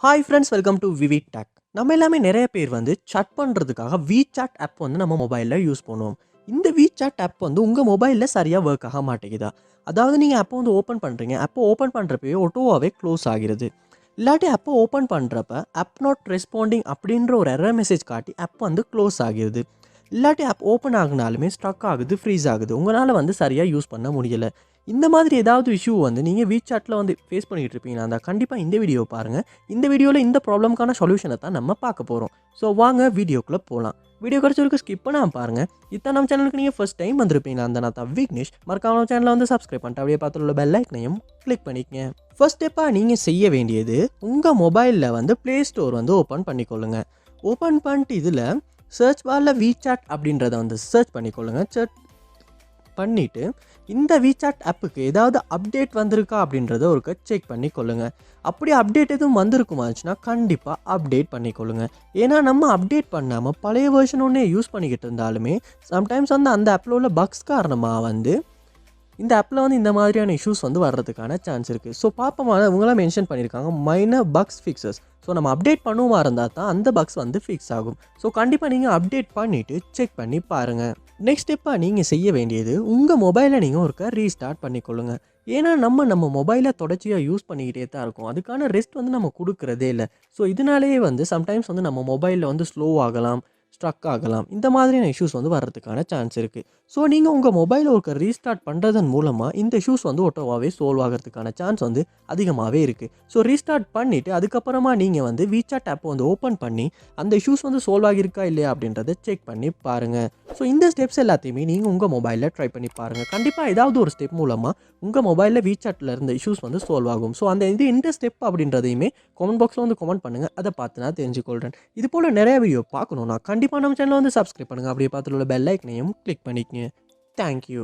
Hi friends, welcome to VividTech. நம்ம எல்லாமே நிறைய பேர் வந்து chat பண்ணுறதுக்காக WeChat ஆப் வந்து நம்ம மொபைலில் யூஸ் பண்ணுவோம். இந்த WeChat ஆப் வந்து உங்கள் மொபைலில் சரியாக ஒர்க் ஆக மாட்டேங்குதா? அதாவது நீங்கள் ஆப்பை வந்து ஓப்பன் பண்ணுறீங்க, ஆப்பை ஓப்பன் பண்ணுறப்பவே ஆட்டோவாகவே க்ளோஸ் ஆகிறது. இல்லாட்டி ஆப்பை ஓப்பன் பண்ணுறப்ப ஆப் நாட் ரெஸ்பாண்டிங் அப்படின்ற ஒரு எரர் மெசேஜ் காட்டி ஆப் வந்து க்ளோஸ் ஆகிடுது. இல்லாட்டி ஆப் ஓப்பன் ஆகினாலுமே ஸ்ட்ரக் ஆகுது, ஃப்ரீஸ் ஆகுது. உங்களால் வந்து சரியாக யூஸ் பண்ண முடியலை. இந்த மாதிரி ஏதாவது இஷ்யூ வந்து நீங்கள் WeChatல வந்து ஃபேஸ் பண்ணிகிட்டு இருப்பீங்கன்னா இருந்தால் கண்டிப்பாக இந்த வீடியோ பாருங்கள். இந்த வீடியோவில் இந்த ப்ராப்ளம்க்கான சொல்யூஷனை தான் நம்ம பார்க்க போகிறோம். ஸோ வாங்க வீடியோக்குள்ளே போகலாம். வீடியோ கிடைச்சவருக்கு ஸ்கிப் பண்ணாமல் பாருங்கள். இதான் நம்ம சேனலுக்கு நீங்கள் ஃபஸ்ட் டைம் வந்திருப்பீங்கன்னா அந்த நான் தான் விக்னேஷ். மறக்காம நம்ம சேனலை வந்து சப்ஸ்கிரைப் பண்ணிட்டு அப்படியே பார்த்துள்ள பெல் ஐக்கனையும் கிளிக் பண்ணிக்கங்க. ஃபர்ஸ்ட் ஸ்டெப்பாக நீங்கள் செய்ய வேண்டியது உங்கள் மொபைலில் வந்து ப்ளே ஸ்டோர் வந்து ஓப்பன் பண்ணிக்கொள்ளுங்க. ஓப்பன் பண்ணிட்டு இதில் சர்ச் பாரில் WeChat அப்படின்றத வந்து சர்ச் பண்ணிக்கொள்ளுங்க. சர்ச் பண்ணிவிட்டு இந்த WeChat ஆப்புக்கு ஏதாவது அப்டேட் வந்திருக்கா அப்படின்றத ஒருக்க செக் பண்ணிக்கொள்ளுங்க. அப்படி அப்டேட் எதுவும் வந்திருக்குமாச்சுன்னா கண்டிப்பாக அப்டேட் பண்ணிக்கொள்ளுங்க. ஏன்னா நம்ம அப்டேட் பண்ணாமல் பழைய வெர்ஷன் ஒன்றே யூஸ் பண்ணிக்கிட்டு இருந்தாலுமே சம்டைம்ஸ் வந்து அந்த ஆப்பில் உள்ள பக்ஸ் காரணமாக வந்து இந்த ஆப்பில் வந்து இந்த மாதிரியான இஷ்யூஸ் வந்து வர்றதுக்கான சான்ஸ் இருக்குது. ஸோ பார்ப்போமா, இவங்களாம் மென்ஷன் பண்ணியிருக்காங்க மைனர் பக்ஸ் ஃபிக்ஸஸ். ஸோ நம்ம அப்டேட் பண்ணுவோமா இருந்தால் தான் அந்த பக்ஸ் வந்து ஃபிக்ஸ் ஆகும். ஸோ கண்டிப்பாக நீங்கள் அப்டேட் பண்ணிவிட்டு செக் பண்ணி பாருங்கள். நெக்ஸ்ட் ஸ்டெப்பாக நீங்கள் செய்ய வேண்டியது உங்கள் மொபைலை நீங்கள் ஒருக்கா ரீஸ்டார்ட் பண்ணிக்கொள்ளுங்க. ஏன்னா நம்ம மொபைலை தொடர்ச்சியாக யூஸ் பண்ணிக்கிட்டே தான் இருக்கும். அதுக்கான ரெஸ்ட் வந்து நம்ம கொடுக்குறதே இல்லை. ஸோ இதனாலேயே வந்து சம்டைம்ஸ் வந்து நம்ம மொபைலில் வந்து ஸ்லோ ஆகலாம், ஸ்ட்ரக் ஆகலாம். இந்த மாதிரியான இஷ்யூஸ் வந்து வர்றதுக்கான சான்ஸ் இருக்குது. ஸோ நீங்கள் உங்கள் மொபைலை ஒரு ரீஸ்டார்ட் பண்ணுறதன் மூலமாக இந்த இஷ்யூஸ் வந்து ஒட்டோவாகவே சால்வ் ஆகிறதுக்கான சான்ஸ் வந்து அதிகமாகவே இருக்குது. ஸோ ரீஸ்டார்ட் பண்ணிவிட்டு அதுக்கப்புறமா நீங்கள் வந்து WeChat ஆப்பை வந்து ஓப்பன் பண்ணி அந்த இஷ்யூஸ் வந்து சால்வ் ஆகியிருக்கா இல்லையா அப்படின்றத செக் பண்ணி பாருங்கள். ஸோ இந்த ஸ்டெப்ஸ் எல்லாத்தையுமே நீங்கள் உங்கள் மொபைலில் ட்ரை பண்ணி பாருங்கள். கண்டிப்பாக ஏதாவது ஒரு ஸ்டெப் மூலமாக உங்கள் மொபைலில் WeChatல இருந்த இஷ்யூஸ் வந்து சால்வ் ஆகும். ஸோ அந்த இந்த ஸ்டெப் அப்படின்றதையுமே கமெண்ட் பாக்ஸில் வந்து கமெண்ட் பண்ணுங்கள். அதை பார்த்து நான் தெரிஞ்சுக்கொள்கிறேன். இது போல் நிறைய வீடியோ பார்க்கணுன்னா கண்டிப்பாக நம்ம சேனலை வந்து சப்ஸ்கிரைப் பண்ணுங்கள். அப்படியே பார்த்துள்ள பெல் ஐக்கனையும் கிளிக் பண்ணிக்கங்க. தேங்க்யூ.